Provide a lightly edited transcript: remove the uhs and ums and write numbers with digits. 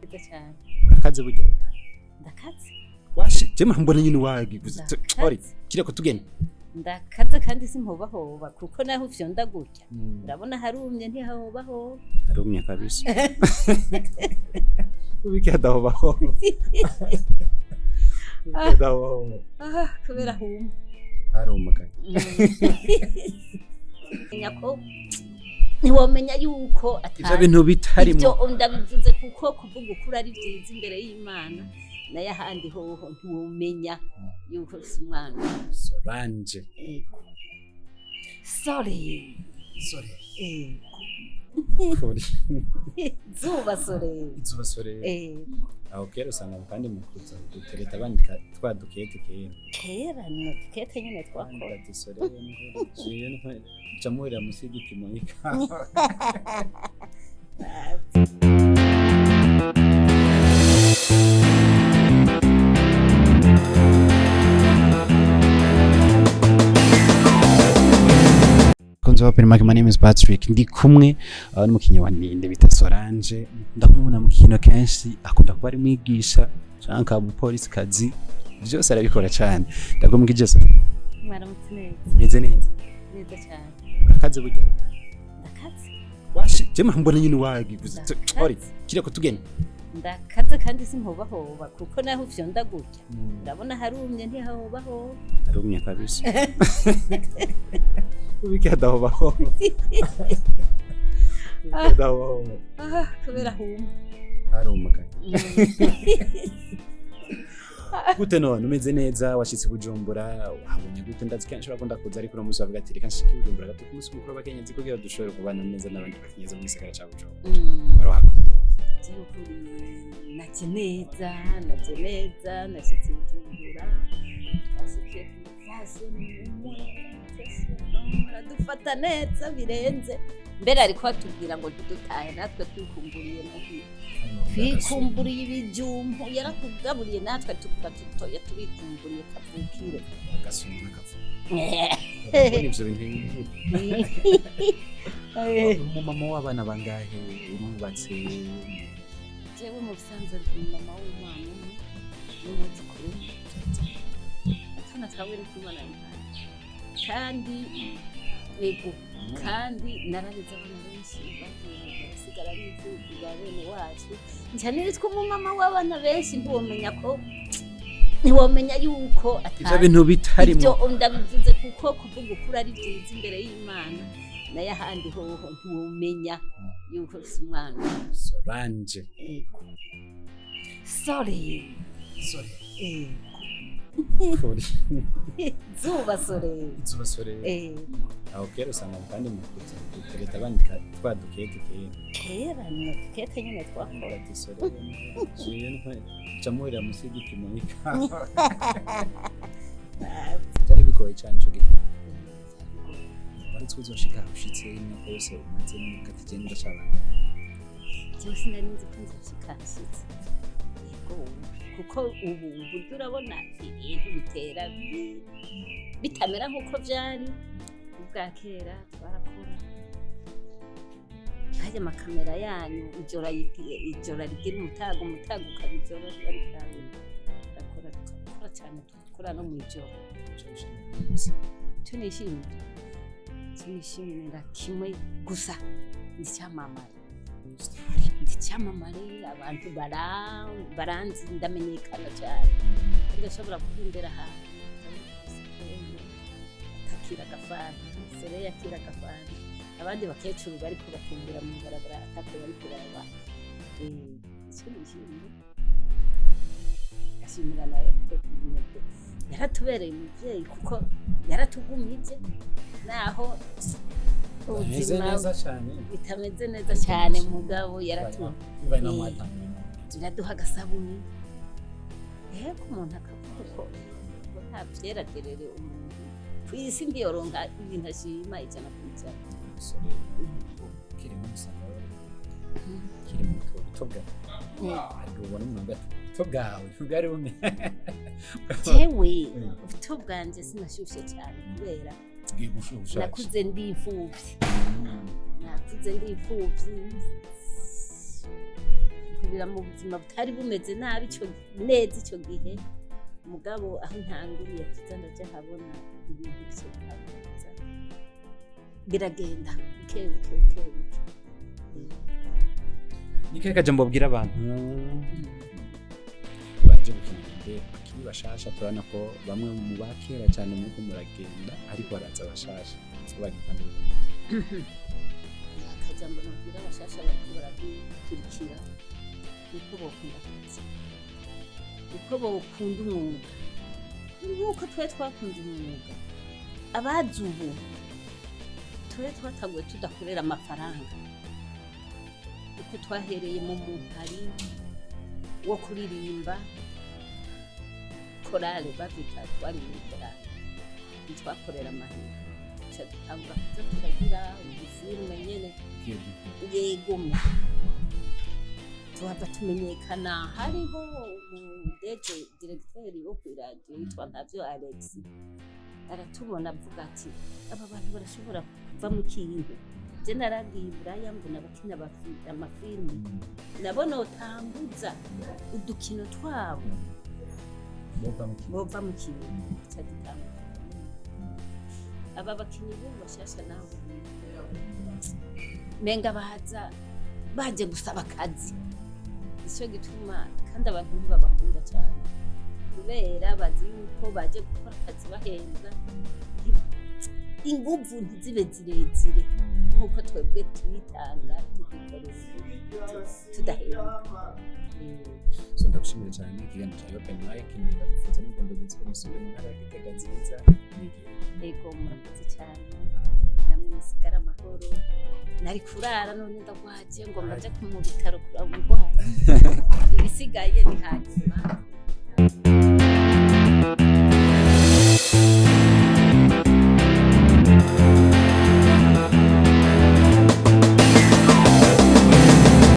nziza cyane. Urakaze burya. Ndakaze. Washi, je mbona nyine wagiguze. Ori, kireko tugende. Ndakaze kandi simpobahoba kuko naho ufyonda gutya. Urabona harumye ntihahobaho. Harumye kabisa. Ubike adahobaho. Adahobaho. Kubera humye. Harumye. Nyako ntiwomenya yuko ivyo bintu bitarimo. Ibyo ndabivuze kuko kuvuga ukuri ari byiza imbere y'Imana. Naye ahandi hoho ntiwomenya yuko umwana. Solange. Sorry. Zuba sore. Aho kera usanga kandi mukuza gutereta bandika twadukete kera no kete nyene twakora sore je jamurira musigiti monika. My name is Patrick. Ndi kumwe n'umukinyi wa ninde bita Solange. Ndakumubona mu gikino Kenshi, akunda kuba ari mwigisha canke umupolisi kazi. Byose arabikora cyane. Ndagomba igeze. Mwaramutse neza. Neze neza. Neza cyane. Urakaze burya. Ndakaze. Washi, je mbona nyine wagiguze. Ori, kireko tugende. Ndakaze kandi simpobahoba kuko naho ufyonda gutya. Urabona harumye ntihahobaho. Harumye kabisa. Ubike adahobaho. Kubera humye. Harumye. Gute none umeze neza washitse Bujumbura wabonye gute ndazi Kenshi urakunda kuza ariko no muzi bavuga ati reka nshike Bujumbura gato kumunsi mukuru w'abakenyezi kugira dushobore kubana neza n'abandi bakenyezi mu gisagara ca Bujumbura. Barwako. Naje neza nashitse Bujumbura. Twasikiye umwe. Dufata neza birenze mbere ariko atubwira ngo dutahe natwe twikumburiye twikumburiye ibijumbu yaratugaburiye natwe tuvuga tutoya tubikumburiye kavukire agasumuna kavu nivyo bintu mu mama w'abana bangahe urubatse jewe mu busanzwe ndi mama w'umwana n'umuzukuru atana twawe n'umwana kandi ego kandi narareze abana benshi basigara bivuga bene wacu njyanire two mama w'abana benshi ntiwomenya yuko ivyo bintu bitarimo. Ibyo ndabivuze kuko kuvuga ukuri ari byiza imbere y'Imana. Naye ahandi hoho ntiwomenya yuko umwana. Solange. Sorry. Zuba sore. Aho kera usanga kandi mukuza gutereta bandika twadukete kera no kete nyene twakora sore je jamurira musigiti monika. Cyari bigoye cyane cyo gihe. Bari tuzoshika ushitse imyaka yose umaze mu katigenda cy'abana. Cyose ndarinze kunzashika ashitse. Kuko ubu buryo urabona ibintu bitera bitamera nk'uko byari ubwa kera twarakora haya makamera yanyu ijora rigira umutago ukabijora ari kandi akora cyane tukora no mu ijoro tunishimira kimwe gusa ndicyamamare abantu baranzi ndamenyekana cyane ndashobora kuhimbera ahantu atakira agafana sere yakira agafana abandi bakecuru bari kubakumbira mu barabara atake bari kuraba ashimira nawe yaratubereye umuvyeyi kuko yaratugumije naho ubuzima bitameze neza cyane mugabo yaraduha agasabuni yego umuntu akavuga ko nta vyeragerere umuntu kw'isi ndiyoronka ibintu ashima ijana ku ijana kiri mu musanga kiri mu tobwa ubona umuntu tobwawe bwari bume jewe tobwanje sinashushe cyane kubera nakuze ndi imfuvyi ntangurira mu buzima butari bumeze nabi neza icyo gihe mugabo aho ntanguriye kuza ndaje habona ibintu byo kuza biragenda buke ni kahe kajambo mbwira abantu baje gukina bakiri bashasha turabona ko bamwe mu bakera cyane muko muragenda ariko baraza bashasha bagitandukanye akajambo mbwira bashasha bariko baradukurikira niko bokunda akazi niko bokunda umwuga nk'uko twe twakunze umwuga abazi ubu twe twataguye tudakorera amafaranga uko twahereye mu muhari wo kuririmba korale bavyita twari muri korale ntitwakorera amahera tuca dutangura kuza turagira ubuzima nyene yegome tuhava tumenyekana hariho umudeje diregiteri wo kw'iradiyo yitwa Ntavyo Alex aratubona avuga ati aba bantu barashobora kuva mu kintu je naragiye Buraya mbona bakina amafilimi nabona utambuza udukino twabo bova mu kintu cyaditanga aba bakinyi bo bashasha naho menga baje gusaba akazi icyo gituma kandi abantu ntibabakunda cyane kubera bazi yuko baje gukora akazi bahembwa inguvu ntizibe zirezire nk'uko twebwe tubitanga tudahembwa so ndagushimira cyane ikiganiro cya open mic ndagufuza n'ingendo gutse umusubire mu ntara ya Gitega nziza yego murakoze cyane namwe musigara amahoro nari kurara none ndagwaje ngo mbaje ku mu bitaro kuraba umurwayi ibisigaye ni haki